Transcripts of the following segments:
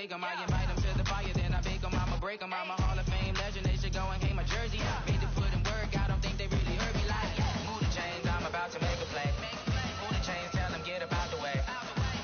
shake 'em. I invite 'em to the fire, then I bake 'em. I'ma break 'em. I'm a Hall of Fame legend. They should go and hang my jersey. Made the foot and work. I don't think they really heard me like. Move the chains, I'm about to make a play. Move the chains, tell them get up out the way.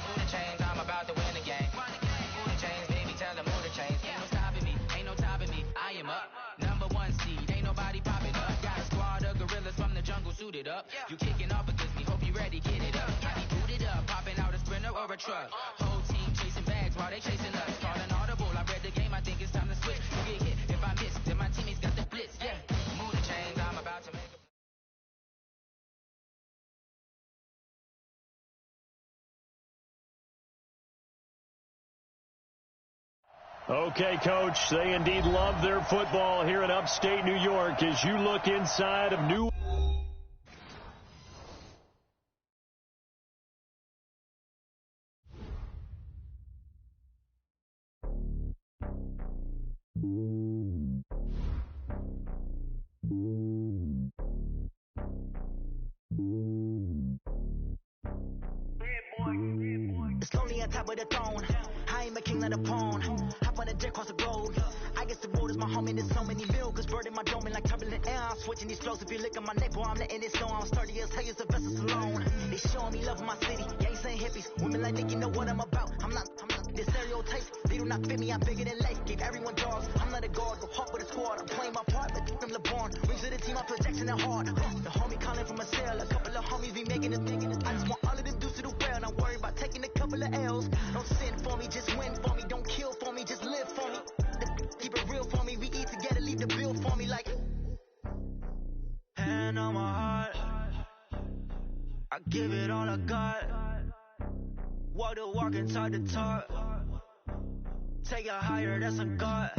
Move the chains, I'm about to win the game. Move the chains, baby, tell them move the chains. Ain't no stopping me, ain't no topping me. I am up, #1 seed. Ain't nobody popping up. Got a squad of gorillas from the jungle suited up. You kicking off against me, hope you ready, get it up. I be booted up, popping out a Sprinter or a truck. Whole team chasing bags while they chasing us. Calling audible, I read the game, I think it's time to switch. You get hit if I miss, then my teammates got the blitz. Yeah, move the chains, I'm about to make a. Okay, Coach, they indeed love their football here in upstate New York as you look inside of New. It's lonely on top of the throne. I ain't a king of the pawn. Hop on a jet across the road. I guess the road is my home and there's so many milk. Bird in my dome and like turbulent air. I'm switching these flows. If you look at my neck, boy, I'm letting it slow. I'm sturdy as hell, the vessels alone. They showing me love in my city. Gangs saying hippies. Women like Nick, you know what I'm about. I'm not the stereotypes. They do not fit me. I'm bigger than life. Gave everyone dogs. I'm not a guard. Go hawk with a squad. I'm playing my part, but I'm LeBron. Rings of the team, I'm projecting it hard. The homie calling from a cell. A couple of homies be making a thing. I just want all of them dudes to do well. Not worry about taking a couple of L's. Don't sin for me, just win for me. Don't kill for me, just live for me. Keep it real for me. We eat together, leave the bill for me like. Hand on my heart, I give it all I got. Walk the walk and talk the talk. Take it higher, that's a God.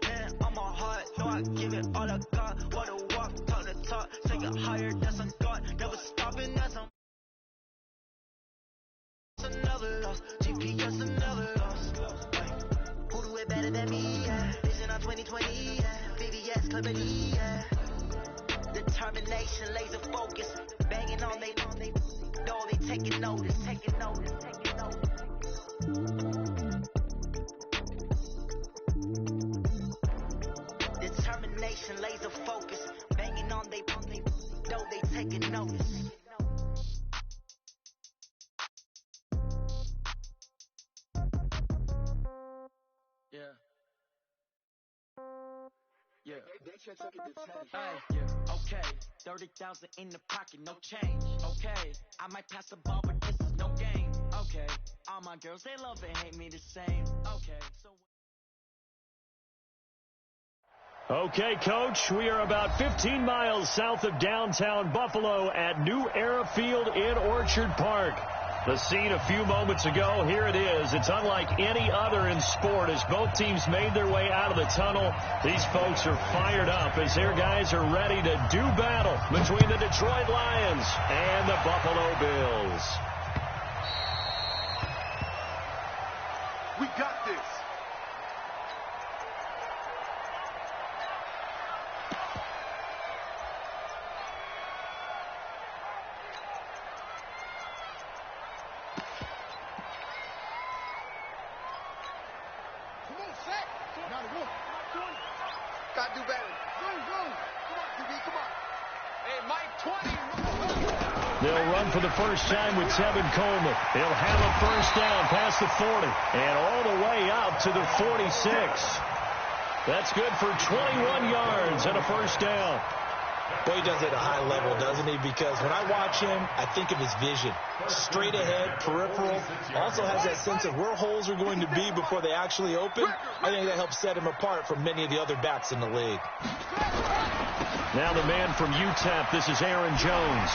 Hand on my heart, no, I give it all I got. Walk the walk, talk the talk. Take it higher, that's a God. Never stopping, that's a. Another loss, GPS another loss. Who do it better than me? Yeah. Vision on 2020, yeah. VVS Clementi, yeah. Determination, laser focus, banging on they know they taking notice. Determination, laser focus, banging on they know they taking notice. Yeah. Okay. 30,000 in the pocket, no change. Okay. I might pass the ball, but this is no game. Okay. All my girls, they love and hate me the same. Okay. Okay, Coach, we are about 15 miles south of downtown Buffalo at New Era Field in Orchard Park. The scene a few moments ago, here it is. It's unlike any other in sport as both teams made their way out of the tunnel. These folks are fired up as their guys are ready to do battle between the Detroit Lions and the Buffalo Bills. We got this. Got to do better. Go. Come on, QB, come on. Hey, Mike, 20. They'll run for the first time with Tevin Coleman. He'll have a first down past the 40 and all the way out to the 46. That's good for 21 yards and a first down. Well, he does it at a high level, doesn't he? Because when I watch him, I think of his vision. Straight ahead, peripheral. Also has that sense of where holes are going to be before they actually open. I think that helps set him apart from many of the other backs in the league. Now the man from UTEP, this is Aaron Jones.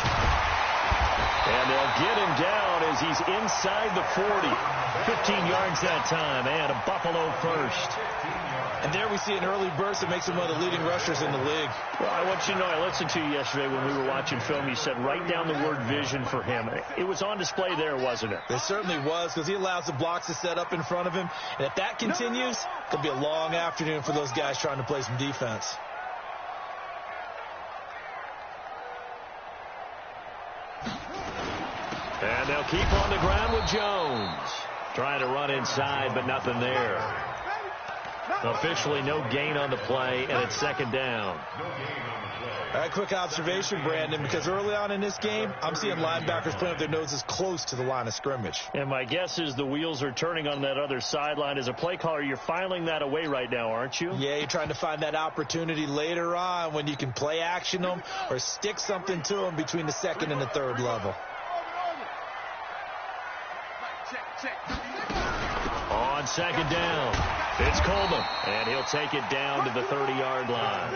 And they'll get him down as he's inside the 40. 15 yards that time, and a Buffalo first. And there we see an early burst that makes him one of the leading rushers in the league. Well, I want you to know, I listened to you yesterday when we were watching film. You said write down the word vision for him. It was on display there, wasn't it? It certainly was, because he allows the blocks to set up in front of him. And if that continues, it'll be a long afternoon for those guys trying to play some defense. And they'll keep on the ground with Jones. Trying to run inside, but nothing there. Officially no gain on the play, and it's second down. All right, quick observation, Brandon, because early on in this game, I'm seeing linebackers playing with their noses close to the line of scrimmage. And my guess is the wheels are turning on that other sideline. As a play caller, you're filing that away right now, aren't you? Yeah, you're trying to find that opportunity later on when you can play action them or stick something to them between the second and the third level. On second down, it's Coleman, and he'll take it down to the 30-yard line.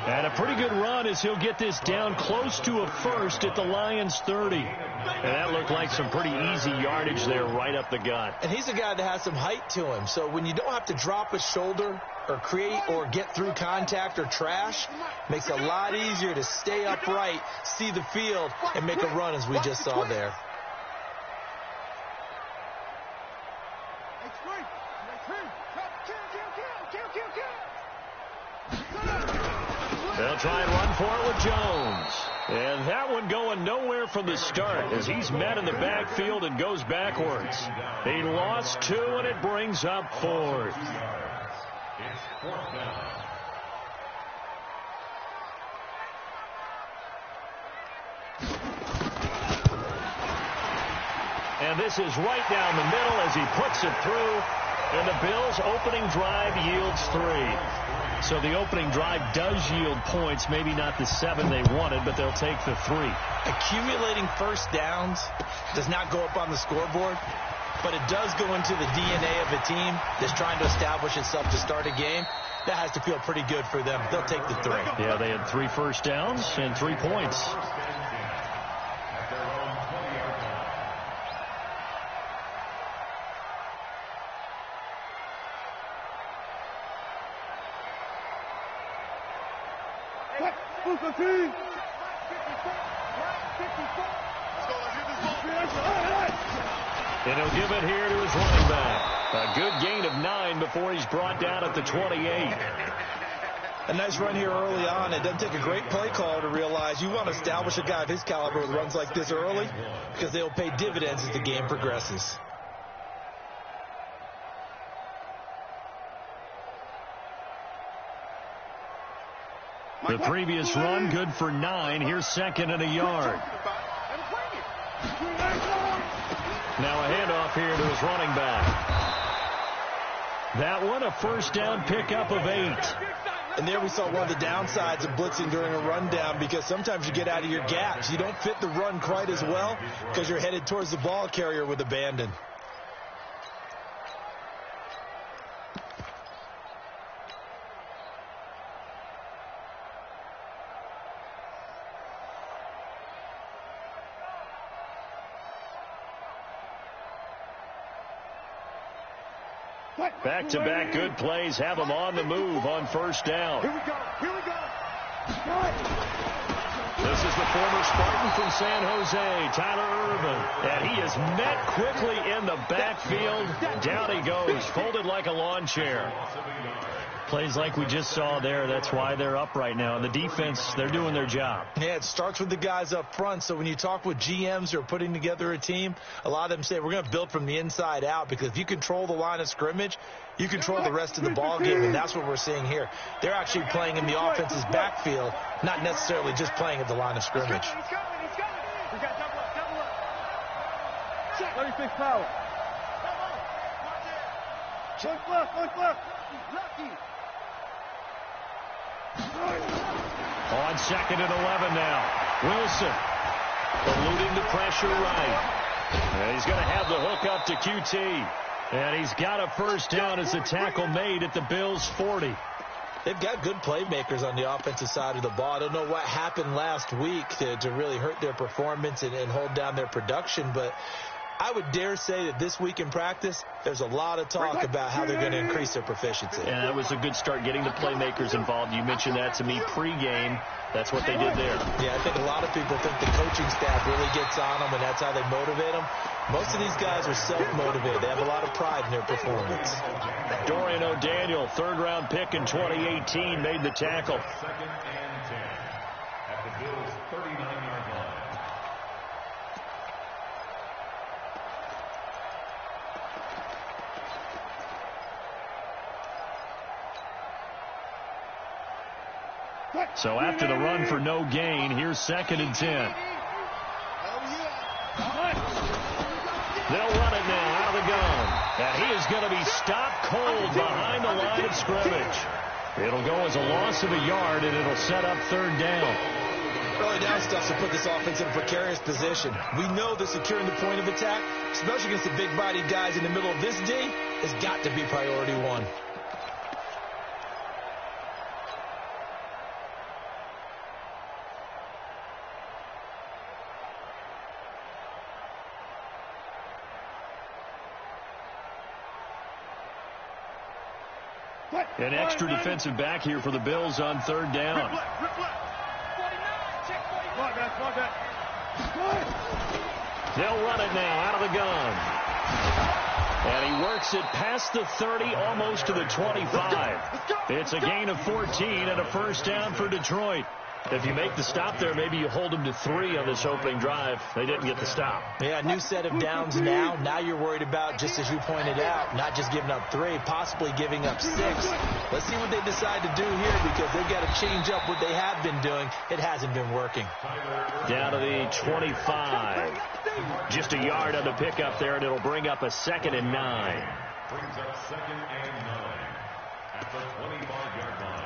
And a pretty good run as he'll get this down close to a first at the Lions' 30. And that looked like some pretty easy yardage there right up the gut. And he's a guy that has some height to him, so when you don't have to drop a shoulder or create or get through contact or trash, makes it a lot easier to stay upright, see the field, and make a run as we just saw there. They'll try and run for it with Jones. And that one going nowhere from the start as he's met in the backfield and goes backwards. He lost 2, and it brings up 4th. And this is right down the middle as he puts it through. And the Bills' opening drive yields 3. So the opening drive does yield points, maybe not the 7 they wanted, but they'll take the 3. Accumulating first downs does not go up on the scoreboard, but it does go into the DNA of a team that's trying to establish itself to start a game. That has to feel pretty good for them. They'll take the 3. Yeah, they had 3 first downs and 3 points. And he'll give it here to his running back. A good gain of 9 before he's brought down at the 28. A nice run here early on. It doesn't take a great play caller to realize you want to establish a guy of his caliber with runs like this early because they'll pay dividends as the game progresses. The previous run, good for 9. Here's second and a yard. Now a handoff here to his running back. That one, a first down pickup of 8. And there we saw one of the downsides of blitzing during a rundown because sometimes you get out of your gaps. You don't fit the run quite as well because you're headed towards the ball carrier with abandon. Back-to-back good plays have him on the move on first down. Here we go. Here we go. This is the former Spartan from San Jose, Tyler Irvin. And he is met quickly in the backfield. Down he goes, folded like a lawn chair. Plays like we just saw there. That's why they're up right now. And the defense, they're doing their job. Yeah, it starts with the guys up front. So when you talk with GMs who are putting together a team, a lot of them say we're going to build from the inside out because if you control the line of scrimmage, you control the rest of the ball game, and that's what we're seeing here. They're actually playing in the offense's backfield, not necessarily just playing at the line of scrimmage. He's coming. He's coming. We got double up. Check. 36 power. Look left. Lucky. On second and 11 now. Wilson eluding the pressure right. And he's going to have the hook up to QT. And he's got a first down as the tackle made at the Bills' 40. They've got good playmakers on the offensive side of the ball. I don't know what happened last week to really hurt their performance and hold down their production, but I would dare say that this week in practice, there's a lot of talk about how they're going to increase their proficiency. And that was a good start getting the playmakers involved. You mentioned that to me pregame. That's what they did there. Yeah, I think a lot of people think the coaching staff really gets on them, and that's how they motivate them. Most of these guys are self-motivated. They have a lot of pride in their performance. Dorian O'Daniel, third-round pick in 2018, made the tackle. Second and 10 at the Bills' 39-yard line. So after the run for no gain, here's 2nd and 10. They'll run it now out of the gun. And he is going to be stopped cold behind the line of scrimmage. It'll go as a loss of a yard, and it'll set up 3rd down. Early down stuff to put this offense in a precarious position. We know that securing the point of attack, especially against the big-bodied guys in the middle of this D, has got to be priority 1. An extra defensive back here for the Bills on 3rd down. They'll run it now out of the gun. And he works it past the 30, almost to the 25. It's a gain of 14 and a 1st down for Detroit. If you make the stop there, maybe you hold them to 3 on this opening drive. They didn't get the stop. Yeah, new set of downs now. Now you're worried about, just as you pointed out, not just giving up 3, possibly giving up 6. Let's see what they decide to do here, because they've got to change up what they have been doing. It hasn't been working. Down to the 25. Just a yard on the pickup there, and it'll bring up a 2nd and 9. Brings up 2nd and 9 at the 25-yard line.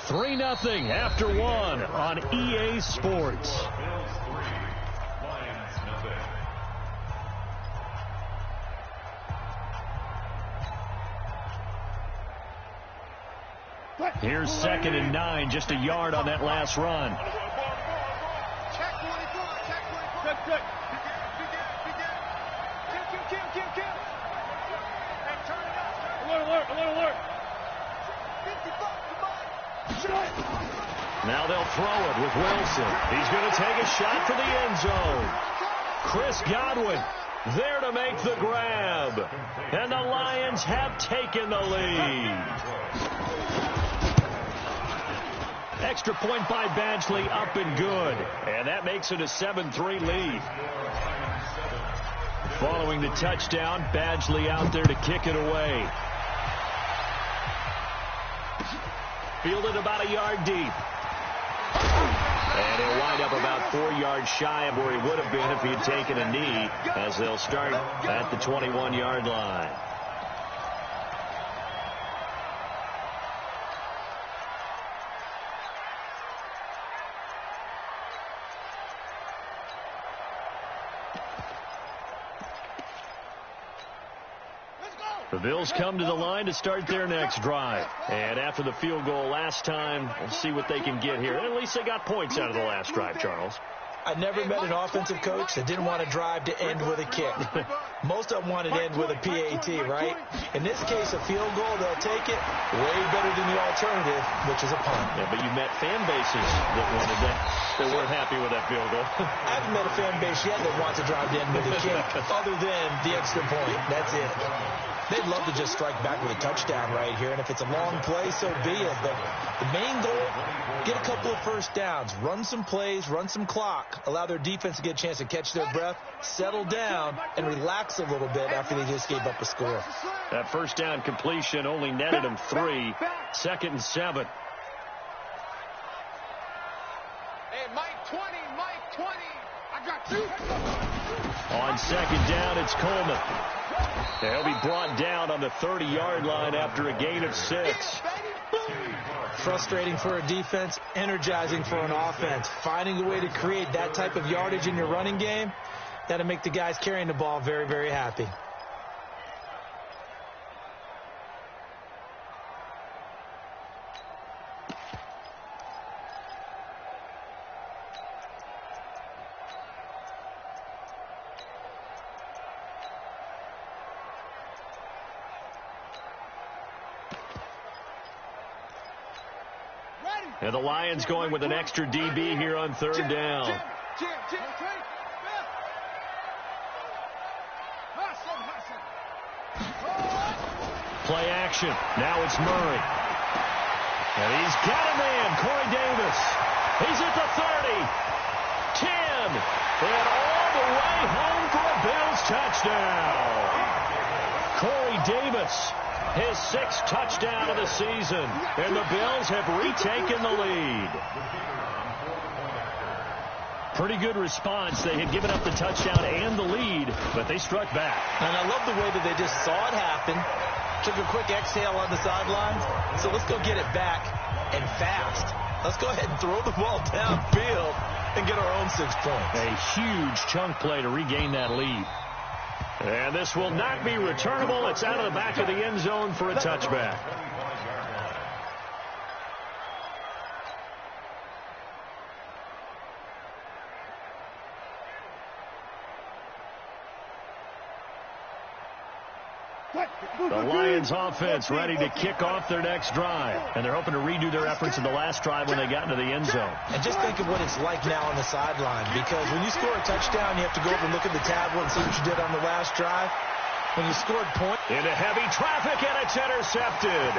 3-0 after 1 on EA Sports. Bills 3, Lions nothing. Here's 2nd and 9, just a yard on that last run. Now they'll throw it with Wilson. He's going to take a shot for the end zone. Chris Godwin there to make the grab. And the Lions have taken the lead. Extra point by Badgley, up and good. And that makes it a 7-3 lead. Following the touchdown, Badgley out there to kick it away. Fielded about a yard deep. And he'll wind up about 4 yards shy of where he would have been if he had taken a knee, as they'll start at the 21-yard line. The Bills come to the line to start their next drive. And after the field goal last time, we'll see what they can get here. At least they got points out of the last drive, Charles. I never met an offensive coach that didn't want to drive to end with a kick. Most of them wanted to end with a PAT, right? In this case, a field goal, they'll take it way better than the alternative, which is a punt. Yeah, but you met fan bases that wanted that, that weren't happy with that field goal. I haven't met a fan base yet that wants to drive to end with a kick, other than the extra point. That's it. They'd love to just strike back with a touchdown right here, and if it's a long play, so be it. But the main goal, get a couple of first downs, run some plays, run some clock, allow their defense to get a chance to catch their breath, settle down, and relax a little bit after they just gave up a score. That first down completion only netted them 3. 2nd and 7. Hey, Mike 20, Mike 20. I got 2. On 2nd down, it's Coleman. They'll be brought down on the 30-yard line after a gain of 6. Frustrating for a defense, energizing for an offense. Finding a way to create that type of yardage in your running game, that'll make the guys carrying the ball very, very happy. And the Lions going with an extra DB here on 3rd down. Play action. Now it's Murray. And he's got a man, Corey Davis. He's at the 30. 10. And all the way home for a Bills touchdown. Corey Davis His 6th touchdown of the season. And the Bills have retaken the lead. Pretty good response. They had given up the touchdown and the lead, but they struck back. And I love the way that they just saw it happen, took a quick exhale on the sidelines. So let's go get it back and fast. Let's go ahead and throw the ball downfield and get our own 6 points. A huge chunk play to regain that lead. And this will not be returnable. It's out of the back of the end zone for a touchback. The Lions offense ready to kick off their next drive. And they're hoping to redo their efforts in the last drive when they got into the end zone. And just think of what it's like now on the sideline, because when you score a touchdown, you have to go over and look at the tablet and see what you did on the last drive. When you scored points. Into heavy traffic, and it's intercepted.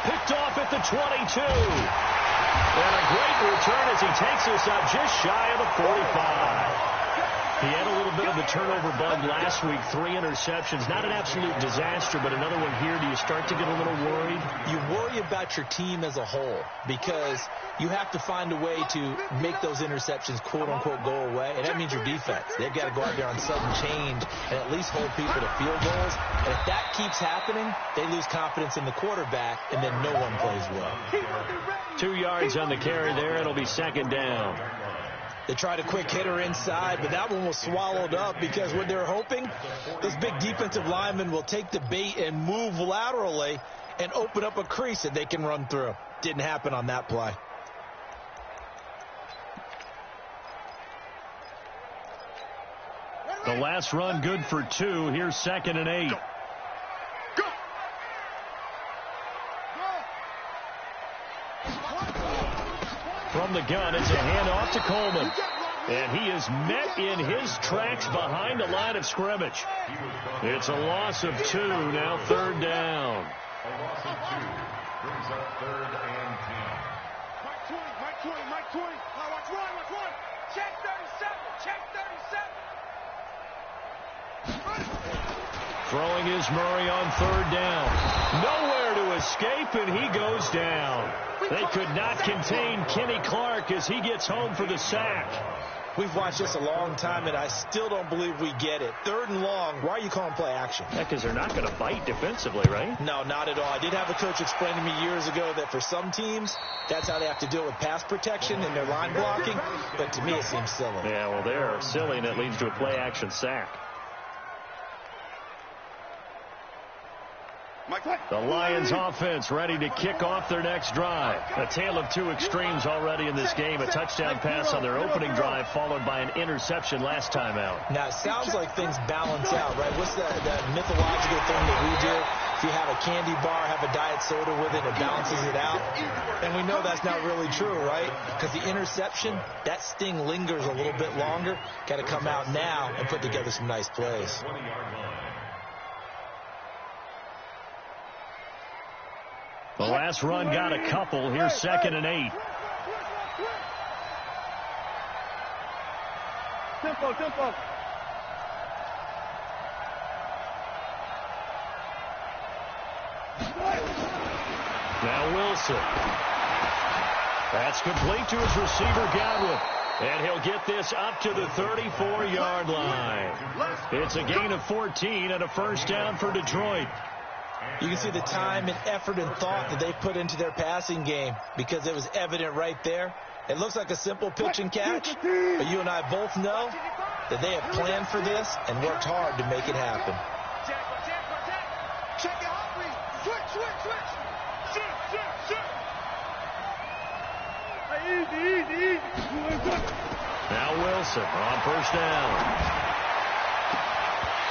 Picked off at the 22. And a great return as he takes us up just shy of the 45. He had a little bit of the turnover bug last week, 3 interceptions. Not an absolute disaster, but another one here. Do you start to get a little worried? You worry about your team as a whole because you have to find a way to make those interceptions, quote-unquote, go away, and that means your defense. They've got to go out there on sudden change and at least hold people to field goals. And if that keeps happening, they lose confidence in the quarterback, and then no one plays well. 2 yards on the carry there. It'll be 2nd down. They tried a quick hitter inside, but that one was swallowed up because what they're hoping, this big defensive lineman will take the bait and move laterally and open up a crease that they can run through. Didn't happen on that play. The last run good for 2. Here's 2nd and 8. From the gun, it's a handoff to Coleman. And he is met in his tracks behind the line of scrimmage. It's a loss of 2, now 3rd down. A loss of 2 brings up 3rd and 10. Mike 20. Now watch one. Check 37. Throwing is Murray on 3rd down. Nowhere to escape, and he goes down. They could not contain Kenny Clark as he gets home for the sack. We've watched this a long time, and I still don't believe we get it. 3rd and long, why are you calling play action? Yeah, because they're not going to bite defensively, right? No, not at all. I did have a coach explain to me years ago that for some teams, that's how they have to deal with pass protection and their line blocking. But to me, it seems silly. Yeah, well, they're silly, and it leads to a play action sack. The Lions offense ready to kick off their next drive. A tale of 2 extremes already in this game. A touchdown pass on their opening drive followed by an interception last time out. Now, it sounds like things balance out, right? What's that mythological thing that we do? If you have a candy bar, have a diet soda with it, it balances it out. And we know that's not really true, right? Because the interception, that sting lingers a little bit longer. Got to come out now and put together some nice plays. 20-yard line. The last run got a couple. Here's 2nd and 8. Tempo. Now Wilson. That's complete to his receiver, Godwin. And he'll get this up to the 34-yard line. It's a gain of 14 and a 1st down for Detroit. You can see the time and effort and thought that they put into their passing game because it was evident right there. It looks like a simple pitch and catch, but you and I both know that they have planned for this and worked hard to make it happen. Check it out, switch. Easy. Now Wilson on 1st down.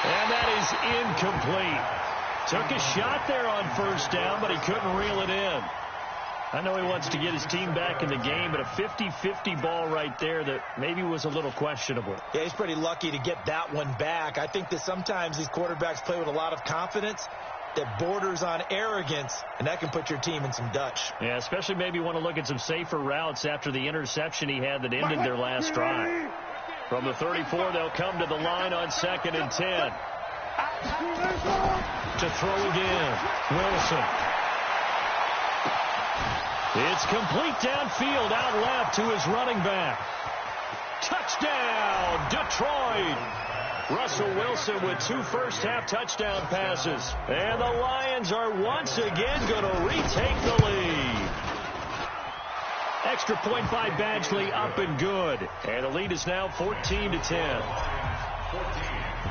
And that is incomplete. Took a shot there on 1st down, but he couldn't reel it in. I know he wants to get his team back in the game, but a 50-50 ball right there that maybe was a little questionable. Yeah, he's pretty lucky to get that one back. I think that sometimes these quarterbacks play with a lot of confidence that borders on arrogance, and that can put your team in some Dutch. Yeah, especially maybe want to look at some safer routes after the interception he had that ended their last drive. From the 34, they'll come to the line on 2nd and 10. To throw again. Wilson. It's complete downfield, out left to his running back. Touchdown, Detroit. Russell Wilson with 2 first-half touchdown passes. And the Lions are once again going to retake the lead. Extra point by Badgley, up and good. And the lead is now 14-10.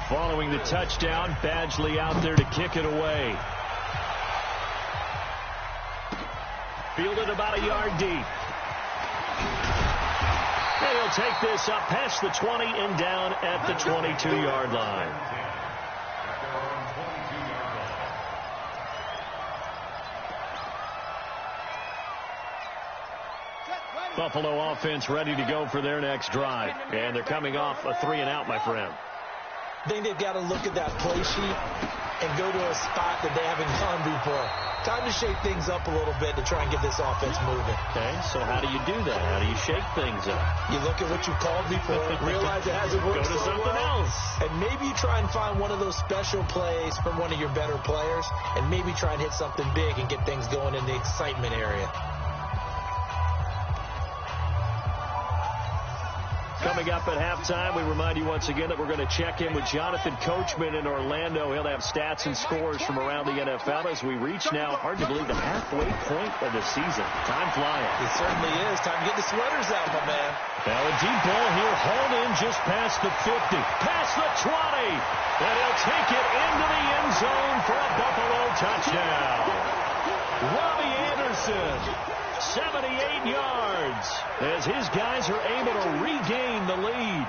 Following the touchdown, Badgley out there to kick it away. Fielded about a yard deep. And he'll take this up past the 20 and down at the 22-yard line. Buffalo offense ready to go for their next drive. And they're coming off a 3-and-out, my friend. I think they've got to look at that play sheet and go to a spot that they haven't gone before. Time to shake things up a little bit to try and get this offense moving. Okay, so how do you do that? How do you shake things up? You look at what you called before, realize it hasn't worked. Go to something else. And maybe you try and find one of those special plays from one of your better players, and maybe try and hit something big and get things going in the excitement area. Coming up at halftime, we remind you once again that we're going to check in with Jonathan Coachman in Orlando. He'll have stats and scores from around the NFL as we reach now, hard to believe, the halfway point of the season. Time flying. It certainly is. Time to get the sweaters out, my man. Now a deep ball here, hauled in just past the 50, past the 20, and he'll take it into the end zone for a Buffalo touchdown. Robbie Anderson, 78 yards, as his guys are able to regain the lead.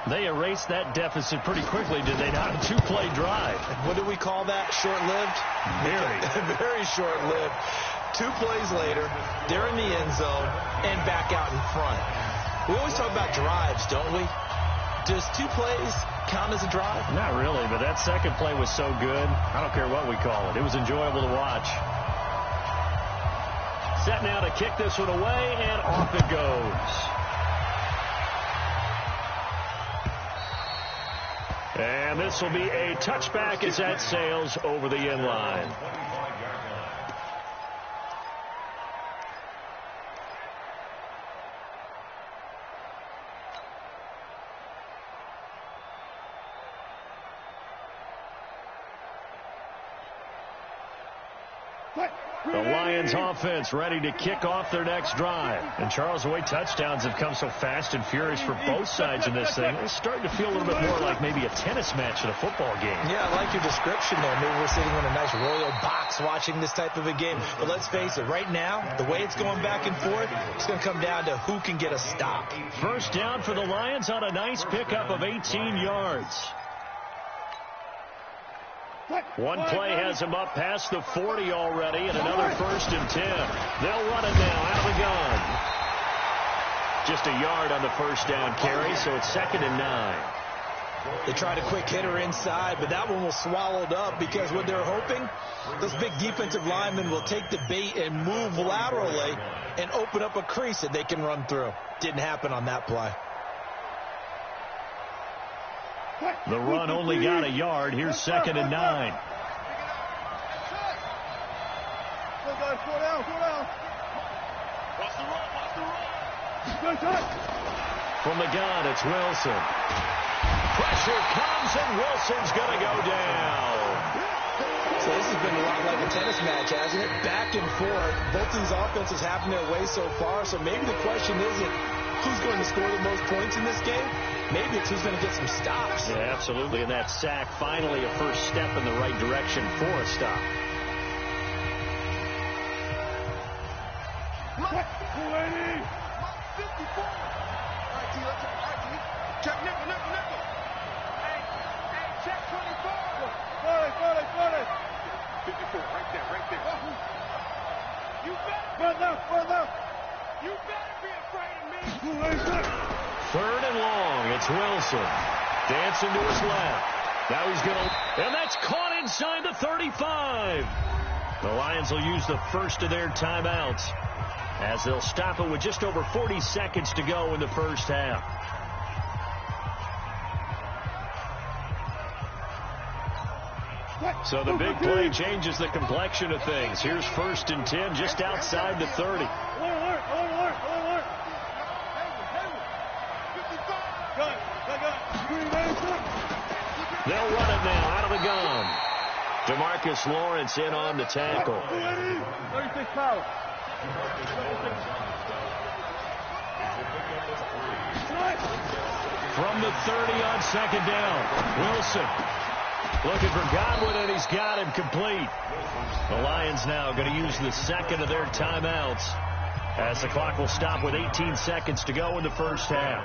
They erased that deficit pretty quickly, did they not? A 2-play drive. What do we call that? Short-lived? Very short-lived. 2 plays later, they're in the end zone and back out in front. We always talk about drives, don't we? Does 2 plays count as a drive? Not really, but that second play was so good. I don't care what we call it. It was enjoyable to watch. Set now to kick this one away, and off it goes. And this will be a touchback as that sails over the end line. The Lions offense ready to kick off their next drive. And Charles, the way touchdowns have come so fast and furious for both sides in this thing, it's starting to feel a little bit more like maybe a tennis match in a football game. Yeah, I like your description there. Maybe we're sitting in a nice royal box watching this type of a game. But let's face it, right now, the way it's going back and forth, it's going to come down to who can get a stop. First down for the Lions on a nice pickup of 18 yards. One play has him up past the 40 already, and another 1st and 10. They'll run it now out of the gun. Just a yard on the first down carry, so it's 2nd and 9. They tried a quick hitter inside, but that one was swallowed up because what they're hoping, those big defensive linemen will take the bait and move laterally and open up a crease that they can run through. Didn't happen on that play. The run only got a yard. Here's 2nd and 9. Go, guys, go down. Watch the run. From the gun, it's Wilson. Pressure comes, and Wilson's going to go down. So this has been a lot like a tennis match, hasn't it? Back and forth. Both these offenses having their way so far. So maybe the question isn't who's going to score the most points in this game. Maybe it's who's going to get some stops. Yeah, absolutely. And that sack, finally a first step in the right direction for a stop. Look, 280. 54. All right, T. Check nickel. Hey, check 24. 40. 54, right there. You better. Run left. You better be afraid of me. 3rd and long. It's Wilson. Dancing to his left. Now he's going to... And that's caught inside the 35. The Lions will use the first of their timeouts as they'll stop it with just over 40 seconds to go in the first half. So the big play changes the complexion of things. Here's 1st and 10 just outside the 30. They'll run it now out of the gun. DeMarcus Lawrence in on the tackle. 36 power. From the 30 on 2nd down. Wilson looking for Godwin, and he's got him complete. The Lions now going to use the 2nd of their timeouts as the clock will stop with 18 seconds to go in the first half.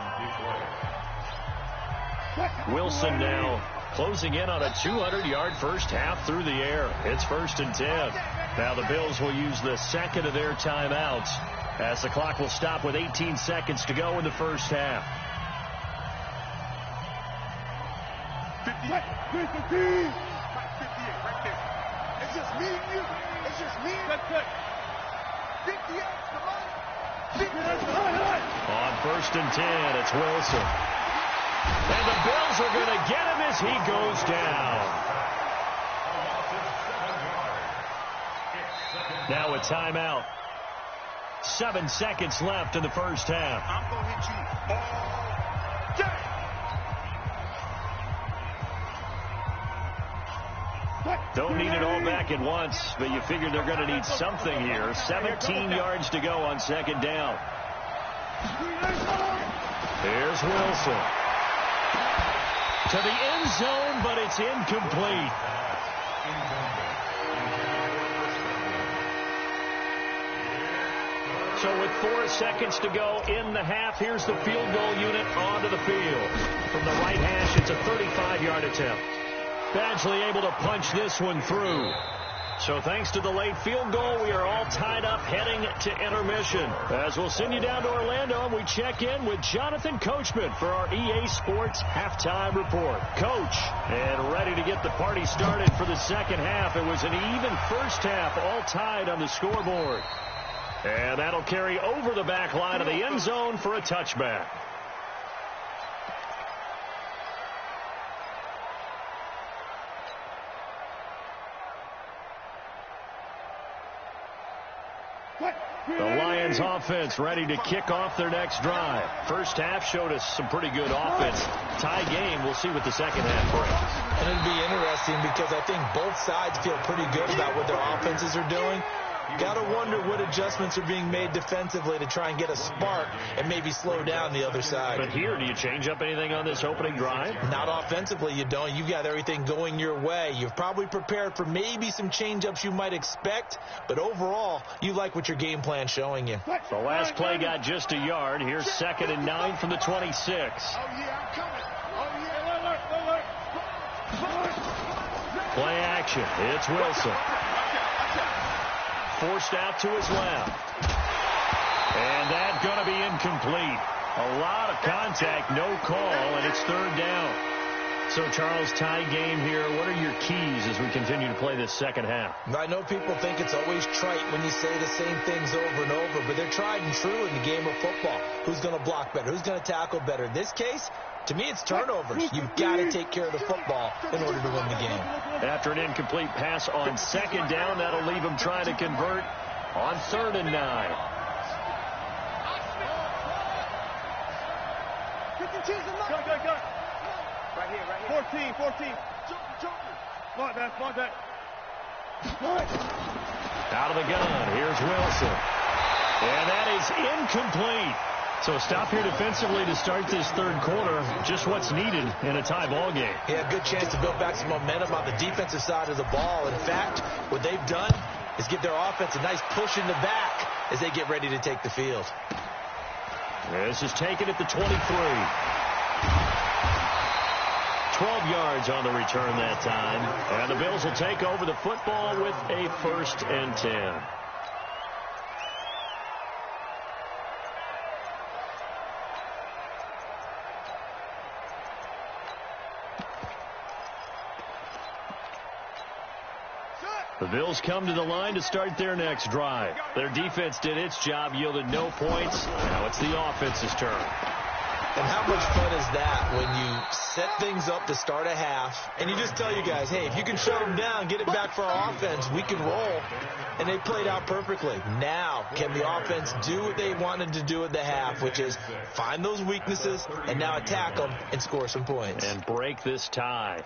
Wilson now closing in on a 200-yard first half through the air. It's 1st and 10. Now the Bills will use the 2nd of their timeouts as the clock will stop with 18 seconds to go in the first half. 58, right there. It's just me and you. It's just me and you. 58, come on. On 1st and 10, it's Wilson. And the Bills are going to get him as he goes down. Now a timeout. 7 seconds left in the first half. I'm going to hit you all day. Don't need it all back at once, but you figure they're going to need something here. 17 yards to go on 2nd down. Here's Wilson. To the end zone, but it's incomplete. So with 4 seconds to go in the half, here's the field goal unit onto the field. From the right hash, it's a 35-yard attempt. Badgley able to punch this one through. So thanks to the late field goal, we are all tied up heading to intermission. As we'll send you down to Orlando, and we check in with Jonathan Coachman for our EA Sports Halftime Report. Coach, and ready to get the party started for the second half. It was an even first half, all tied on the scoreboard. And that'll carry over the back line of the end zone for a touchback. The Lions offense ready to kick off their next drive. First half showed us some pretty good offense. Tie game. We'll see what the second half brings. And it'll be interesting because I think both sides feel pretty good about what their offenses are doing. Got to wonder what adjustments are being made defensively to try and get a spark and maybe slow down the other side. But here, do you change up anything on this opening drive? Not offensively, you don't. You've got everything going your way. You've probably prepared for maybe some change-ups you might expect, but overall, you like what your game plan's showing you. The last play got just a yard. Here's 2nd and 9 from the 26. Oh, yeah, I'm coming. Oh, yeah. Play action. It's Wilson. Forced out to his left. And that's going to be incomplete. A lot of contact, no call, and it's 3rd down. So, Charles, tie game here. What are your keys as we continue to play this second half? I know people think it's always trite when you say the same things over and over, but they're tried and true in the game of football. Who's going to block better? Who's going to tackle better? In this case, to me, it's turnovers. You've got to take care of the football in order to win the game. After an incomplete pass on 2nd down, that'll leave him trying to convert on 3rd and 9. Go. Right here. 14. Smart that. Out of the gun. Here's Wilson. And that is incomplete. So stop here defensively to start this third quarter. Just what's needed in a tie ball game. Yeah, good chance to build back some momentum on the defensive side of the ball. In fact, what they've done is give their offense a nice push in the back as they get ready to take the field. This is taken at the 23. 12 yards on the return that time. And the Bills will take over the football with a 1st and 10. The Bills come to the line to start their next drive. Their defense did its job, yielded no points. Now it's the offense's turn. And how much fun is that when you set things up to start a half, and you just tell you guys, hey, if you can shut them down, get it back for our offense, we can roll. And they played out perfectly. Now, can the offense do what they wanted to do at the half, which is find those weaknesses and now attack them and score some points. And break this tie.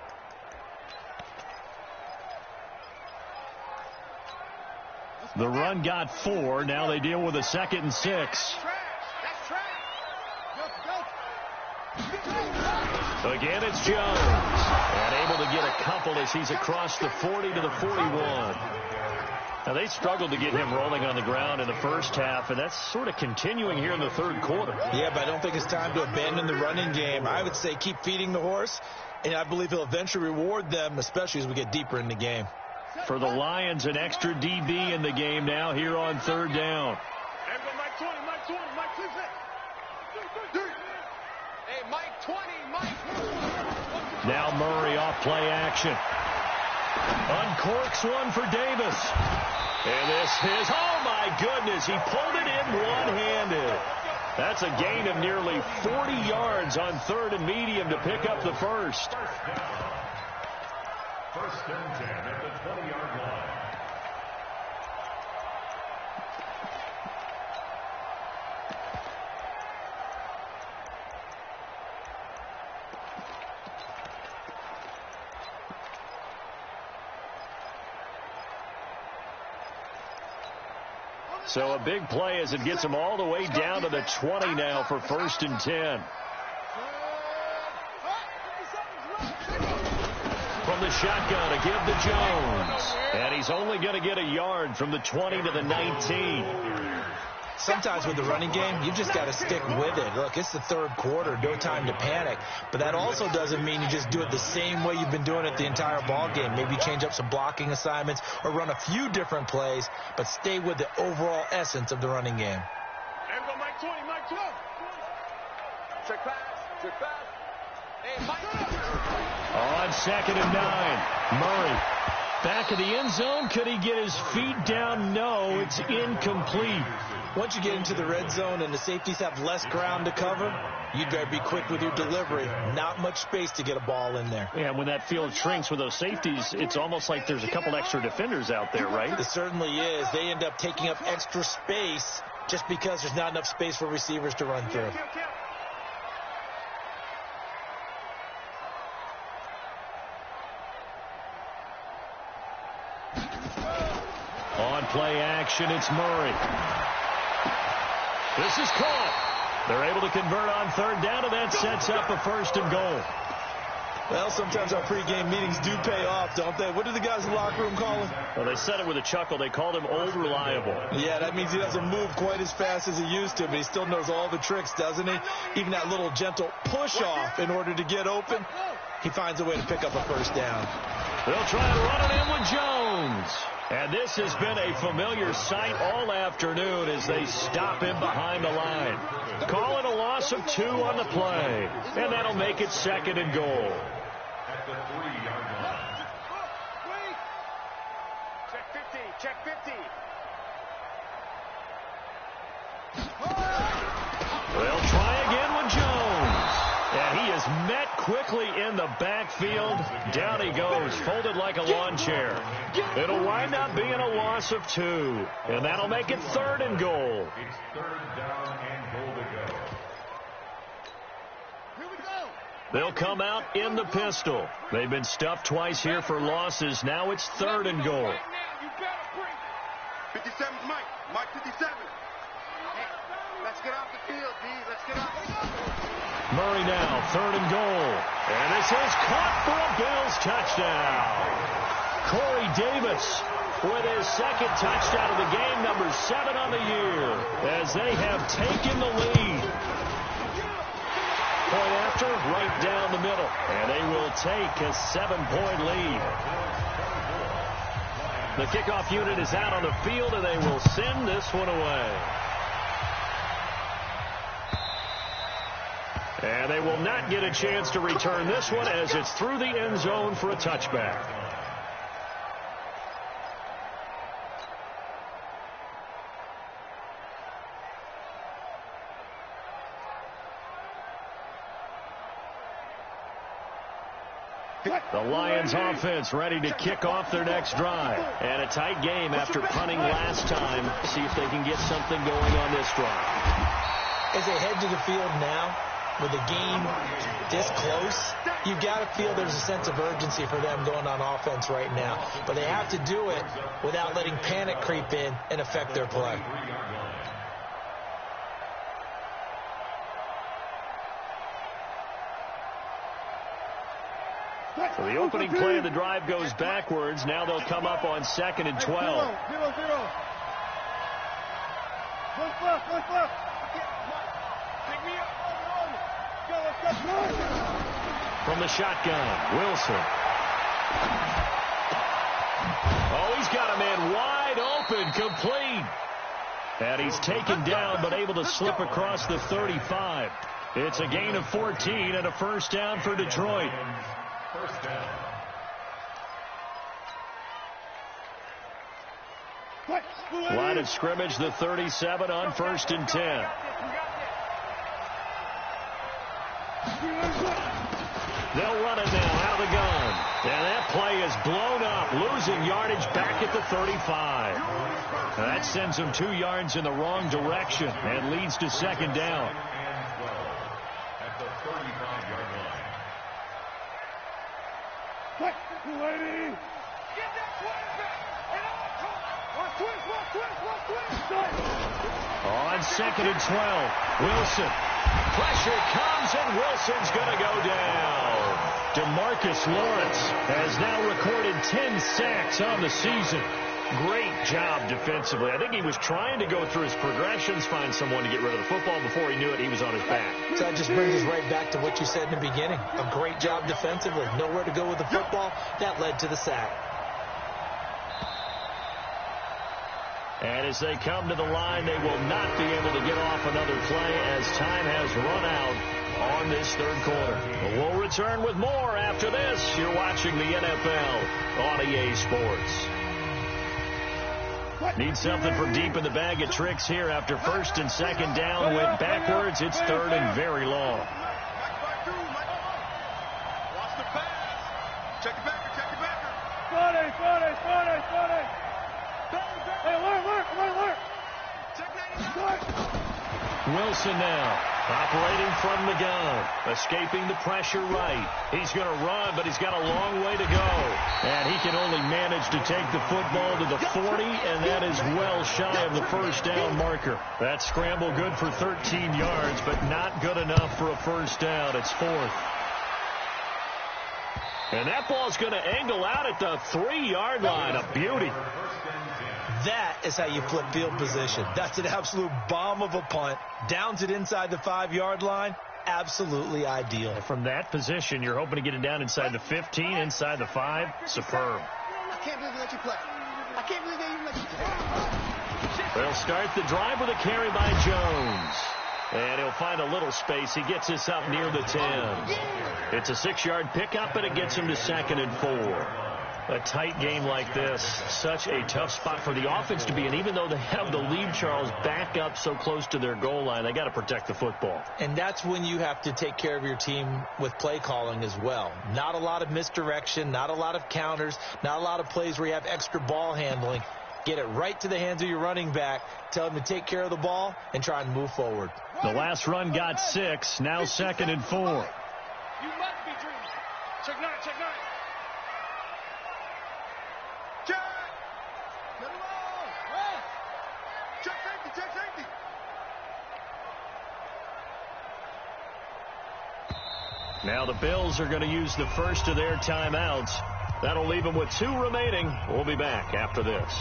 The run got 4. Now they deal with a 2nd and 6. Again, it's Jones. And able to get a couple as he's across the 40 to the 41. Now, they struggled to get him rolling on the ground in the first half, and that's sort of continuing here in the third quarter. Yeah, but I don't think it's time to abandon the running game. I would say keep feeding the horse, and I believe he'll eventually reward them, especially as we get deeper in the game. For the Lions, an extra DB in the game now here on 3rd down. Hey, Mike 20, Mike. Now Murray off play action. Uncorks one for Davis. And this is, oh my goodness, he pulled it in one-handed. That's a gain of nearly 40 yards on 3rd and medium to pick up the first. 1st and 10 at the 20-yard line. So a big play as it gets him all the way down to the 20 now for 1st and 10. From the shotgun to give to Jones. And he's only going to get a yard from the 20 to the 19. Sometimes with the running game, you just got to stick with it. Look, it's the 3rd quarter, no time to panic. But that also doesn't mean you just do it the same way you've been doing it the entire ball game. Maybe change up some blocking assignments or run a few different plays, but stay with the overall essence of the running game. Mike 20, Mike 20. Check pass, check pass. Hey, Mike. On 2nd and 9, Murray back of the end zone. Could he get his feet down? No, it's incomplete. Once you get into the red zone and the safeties have less ground to cover, you'd better be quick with your delivery. Not much space to get a ball in there. Yeah, when that field shrinks with those safeties, it's almost like there's a couple extra defenders out there, right? It certainly is. They end up taking up extra space just because there's not enough space for receivers to run through. On play action, it's Murray. This is caught. They're able to convert on 3rd down, and that sets up a 1st and goal. Well, sometimes our pregame meetings do pay off, don't they? What do the guys in the locker room call him? Well, they said it with a chuckle. They called him Old Reliable. Yeah, that means he doesn't move quite as fast as he used to, but he still knows all the tricks, doesn't he? Even that little gentle push-off in order to get open, he finds a way to pick up a 1st down. They'll try to run it in with Jones. And this has been a familiar sight all afternoon as they stop him behind the line. Call it a loss of 2 on the play. And that'll make it 2nd and goal. At the 3-yard line. Check 50, check 50. They'll try again with Jones. And he is met quickly in the backfield. Down he goes, folded like a lawn chair. It'll wind up being a loss of 2. And that'll make it 3rd and goal. It's 3rd down and goal to go. Here we go. They'll come out in the pistol. They've been stuffed twice here for losses. Now it's 3rd and goal. Right now, you better bring it. 57's Mike. Mike 57. Hey, let's get off the field, D. Let's get off the field. Murray now, 3rd and goal. And this is caught for a Bills touchdown. Corey Davis with his 2nd touchdown of the game, number 7 on the year, as they have taken the lead. Point after, right down the middle. And they will take a 7-point lead. The kickoff unit is out on the field, and they will send this one away. And they will not get a chance to return this one as it's through the end zone for a touchback. The Lions offense ready to kick off their next drive. And a tight game after punting last time. See if they can get something going on this drive. As they head to the field now, with the game this close, you've got to feel there's a sense of urgency for them going on offense right now. But they have to do it without letting panic creep in and affect their play. So the opening play of the drive goes backwards. Now they'll come up on 2nd and 12. 0-0. From the shotgun, Wilson. Oh, he's got a man wide open, complete. And he's taken down, but able to slip across the 35. It's a gain of 14 and a first down for Detroit. First down. Line of scrimmage, the 37 on 1st and 10. They'll run it now out of the gun. And that play is blown up, losing yardage back at the 35. That sends them 2 yards in the wrong direction and leads to 2nd down. At the 35-yard line. On 2nd and 12, Wilson. Pressure comes, and Wilson's going to go down. DeMarcus Lawrence has now recorded 10 sacks on the season. Great job defensively. I think he was trying to go through his progressions, find someone to get rid of the football. Before he knew it, he was on his back. So that just brings us right back to what you said in the beginning. A great job defensively. Nowhere to go with the football. That led to the sack. And as they come to the line, they will not be able to get off another play as time has run out on this 3rd quarter. But we'll return with more after this. You're watching the NFL on EA Sports. Need something from deep in the bag of tricks here after 1st and 2nd down. Went backwards. It's 3rd and very long. Watch the pass. Check it back. Wilson now, operating from the gun, escaping the pressure right. He's going to run, but he's got a long way to go. And he can only manage to take the football to the 40, and that is well shy of the first down marker. That scramble good for 13 yards, but not good enough for a first down. It's 4th. And that ball's going to angle out at the 3-yard line. A beauty. That is how you flip field position. That's an absolute bomb of a punt. Downs it inside the 5-yard line. Absolutely ideal. From that position, you're hoping to get it down inside the 15, inside the 5. Superb. I can't believe they let you play. I can't believe they even let you play. They'll start the drive with a carry by Jones. And he'll find a little space. He gets this up near the 10. It's a 6-yard pickup, and it gets him to 2nd and 4. A tight game like this, such a tough spot for the offense to be in. Even though they have the lead, Charles, back up so close to their goal line, they got to protect the football. And that's when you have to take care of your team with play calling as well. Not a lot of misdirection, not a lot of counters, not a lot of plays where you have extra ball handling. Get it right to the hands of your running back. Tell him to take care of the ball and try and move forward. The last run got 6. Now 2nd and 4. You must be dreaming. Check 9. Check. Let him roll. Check safety. Now the Bills are going to use the first of their timeouts. That'll leave them with 2 remaining. We'll be back after this.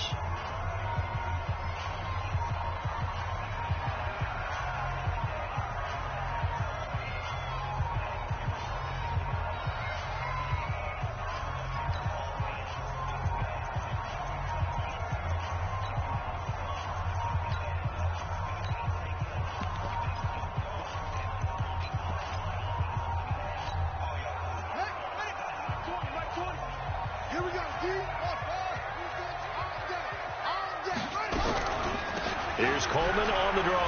Here's Coleman on the draw.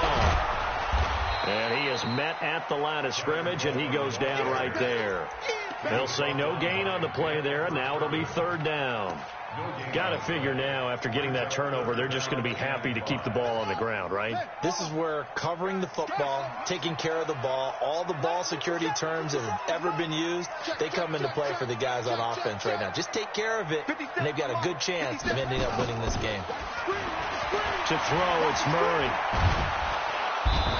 And he is met at the line of scrimmage, and he goes down right there. They'll say no gain on the play there, and now it'll be third down. Got to figure now, after getting that turnover, they're just going to be happy to keep the ball on the ground, right? This is where covering the football, taking care of the ball, all the ball security terms that have ever been used, they come into play for the guys on offense right now. Just take care of it, and they've got a good chance of ending up winning this game. To throw, it's Murray.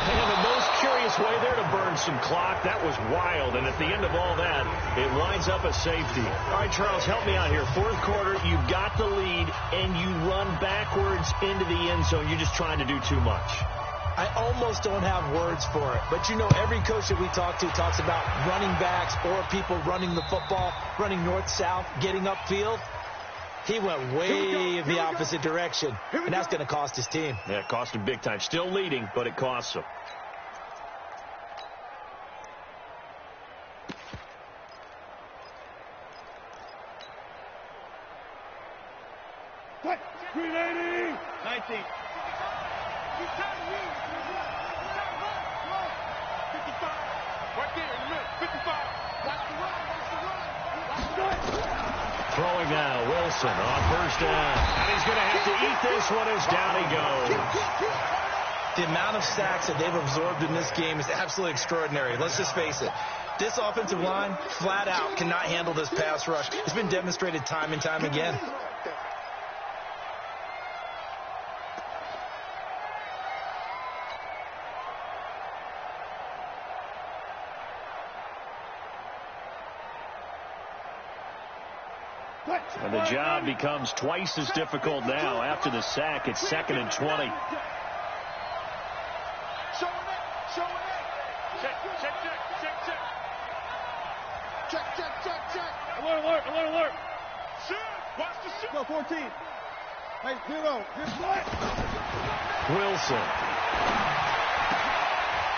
And the most curious way there to burn some clock. That was wild, and at the end of all that, it winds up a safety. All right, Charles, help me out here. Fourth quarter, you've got the lead, and you run backwards into the end zone. You're just trying to do too much. I almost don't have words for it, but you know, every coach that we talk to talks about running backs or people running the football, running north-south, getting upfield. He went way the opposite direction, and that's going to cost his team. Yeah, it cost him big time. Still leading, but it costs him. What? 380! 19. 55. Right there in the middle. 55. Watch the run. Watch the run. Throwing now, Wilson on first down. And he's going to have to eat this one as down he goes. The amount of sacks that they've absorbed in this game is absolutely extraordinary. Let's just face it. This offensive line, flat out, cannot handle this pass rush. It's been demonstrated time and time again. And the job becomes twice as difficult now. After the sack, it's 2nd and 20. Alert. Shoot. Watch the shoot. Go, 14. Hey, 0. Wilson.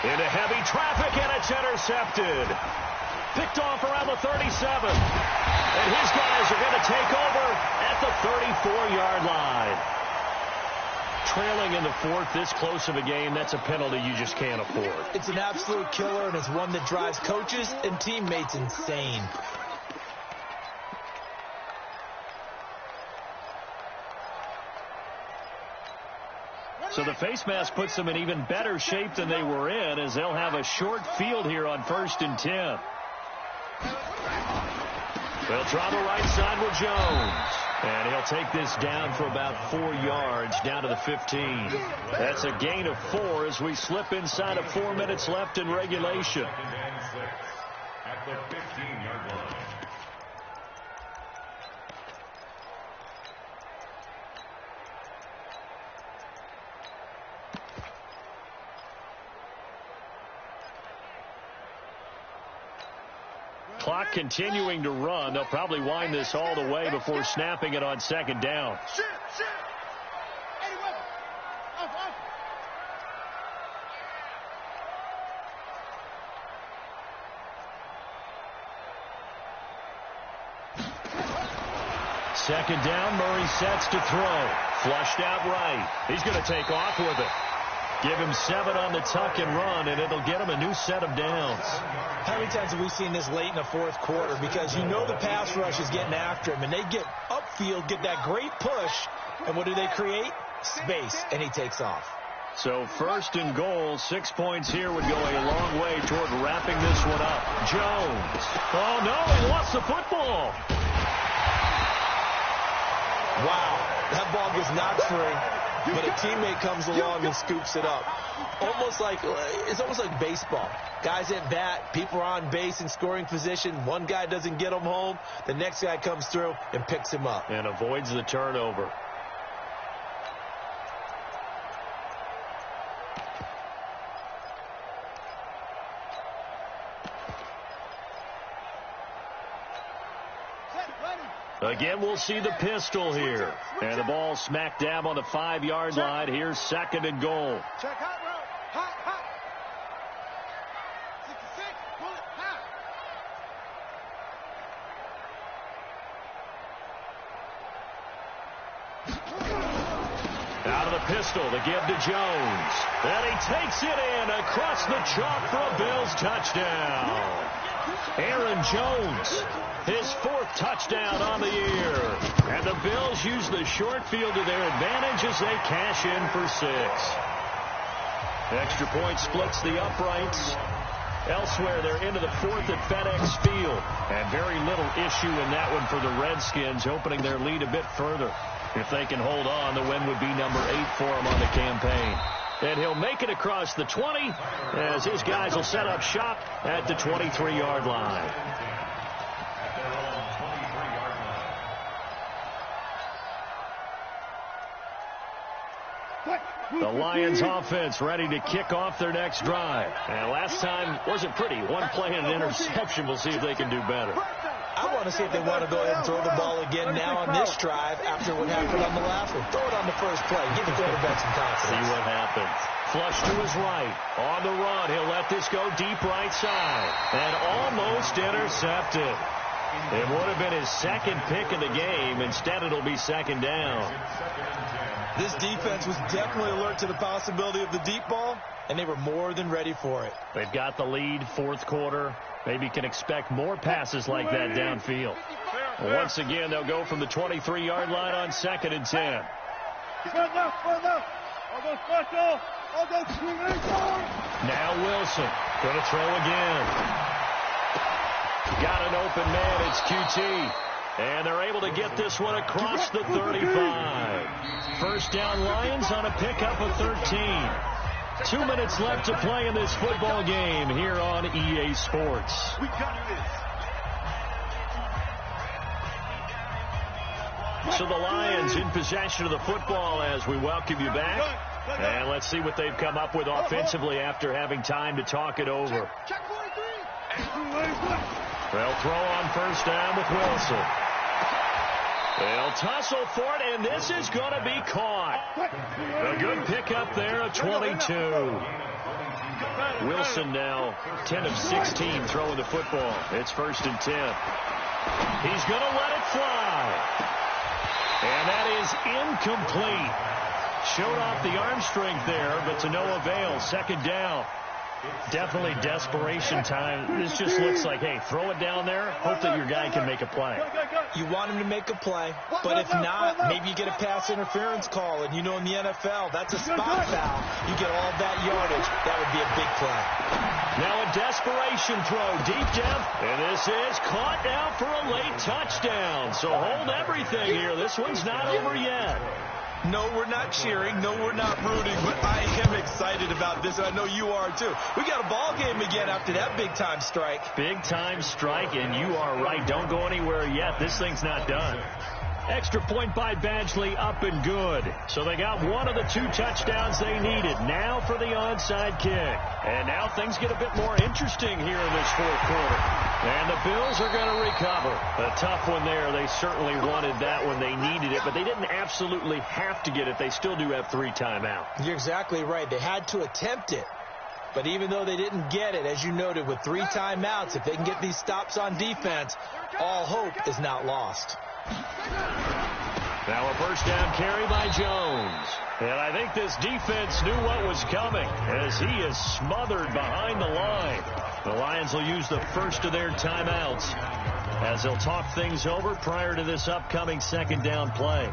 Into heavy traffic, and it's intercepted. Picked off around the 37. And his guys are going to take over at the 34-yard line. Trailing in the fourth, this close of a game, that's a penalty you just can't afford. It's an absolute killer, and it's one that drives coaches and teammates insane. So the face mask puts them in even better shape than they were in, as they'll have a short field here on 1st and 10. They'll try the right side with Jones. And he'll take this down for about 4 yards, down to the 15. That's a gain of 4 as we slip inside of 4 minutes left in regulation. At the 15-yard line. Clock continuing to run. They'll probably wind this all the way before snapping it on 2nd down. Shoot. Hey, weapon. Off. Second down, Murray sets to throw. Flushed out right. He's going to take off with it. Give him 7 on the tuck and run, and it'll get him a new set of downs. How many times have we seen this late in the fourth quarter? Because you know the pass rush is getting after him, and they get upfield, get that great push, and what do they create? Space, and he takes off. So 1st and goal, 6 points here would go a long way toward wrapping this one up. Jones. Oh, no, he lost the football. Wow, that ball gets knocked free. But a teammate comes along and scoops it up. It's almost like baseball. Guys at bat, people are on base in scoring position. One guy doesn't get him home. The next guy comes through and picks him up. And avoids the turnover. Again, we'll see the pistol here. And the ball smack dab on the 5-yard line. Here's 2nd and goal. Check hot route. Hot. 66. Pull it. Hot. Out of the pistol, the give to Jones. And he takes it in across the chalk for a Bills touchdown. Aaron Jones, his 4th touchdown on the year. And the Bills use the short field to their advantage as they cash in for 6. Extra point splits the uprights. Elsewhere, they're into the 4th at FedEx Field. And very little issue in that one for the Redskins, opening their lead a bit further. If they can hold on, the win would be number 8 for them on the campaign. And he'll make it across the 20 as his guys will set up shop at the 23-yard line. The Lions offense ready to kick off their next drive. And last time wasn't pretty. One play and an interception. We'll see if they can do better. I want to see if they want to go ahead and throw the ball again now on this drive after what happened on the last one. Throw it on the first play. Give the quarterback some confidence. See what happens. Flush to his right. On the run. He'll let this go deep right side. And almost intercepted. It would have been his 2nd pick of the game. Instead, it'll be 2nd down. This defense was definitely alert to the possibility of the deep ball, and they were more than ready for it. They've got the lead, 4th quarter. Maybe can expect more passes like that downfield. Once again, they'll go from the 23-yard line on 2nd and 10. Now Wilson going to throw again. Got an open man. It's QT. And they're able to get this one across the 35. First down Lions on a pickup of 13. 2 minutes left to play in this football game here on EA Sports. So the Lions in possession of the football as we welcome you back. And let's see what they've come up with offensively after having time to talk it over. They'll throw on first down with Wilson. They'll tussle for it, and this is going to be caught. A good pickup there of 22. Wilson now 10 of 16 throwing the football. It's 1st and 10. He's going to let it fly. And that is incomplete. Showed off the arm strength there, but to no avail. 2nd down. Definitely desperation time. This just looks like, hey, throw it down there, hope that your guy can make a play. You want him to make a play, but if not, maybe you get a pass interference call, and you know in the NFL, that's a spot foul. You get all that yardage. That would be a big play. Now a desperation throw, deep depth, and this is caught now for a late touchdown. So hold everything here. This one's not over yet. No, we're not cheering. No, we're not rooting, but I am excited about this, and I know you are too. We got a ball game again after that big-time strike. Big-time strike, and you are right. Don't go anywhere yet. This thing's not done. Extra point by Badgley, up and good. So they got one of the 2 touchdowns they needed. Now for the onside kick. And now things get a bit more interesting here in this 4th quarter. And the Bills are going to recover. A tough one there. They certainly wanted that one. They needed it, but they didn't absolutely have to get it. They still do have 3 timeouts. You're exactly right. They had to attempt it. But even though they didn't get it, as you noted, with 3 timeouts, if they can get these stops on defense, all hope is not lost. Now a first down carry by Jones. And I think this defense knew what was coming as he is smothered behind the line. The Lions will use the first of their timeouts as they'll talk things over prior to this upcoming 2nd down play.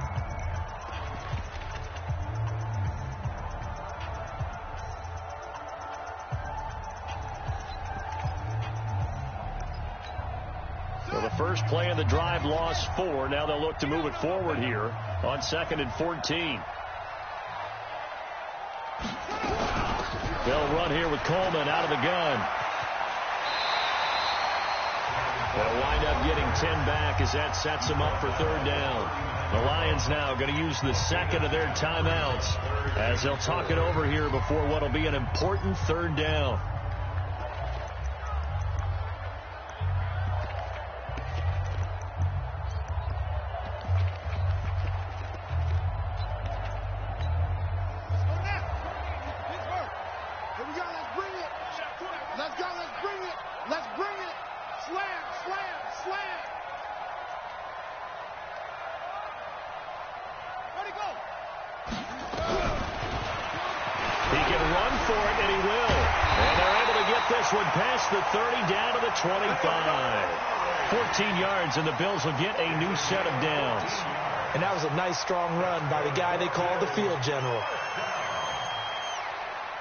So the first play of the drive lost 4. Now they'll look to move it forward here on 2nd and 14. They'll run here with Coleman out of the gun. They'll wind up getting 10 back as that sets them up for 3rd down. The Lions now going to use the 2nd of their timeouts as they'll talk it over here before what will be an important 3rd down. this one past the 30 down to the 25. 14 yards, and the Bills will get a new set of downs. And that was a nice, strong run by the guy they call the field general.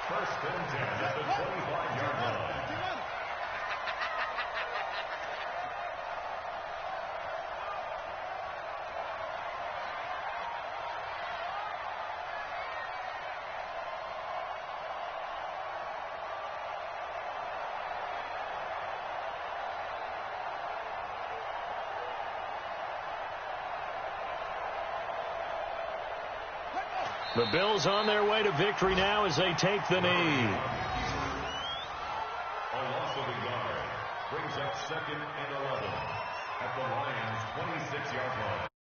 First and 10 at the 25-yard line. The Bills on their way to victory now as they take the knee. A loss of a yard brings up 2nd and 11 at the Lions' 26-yard line.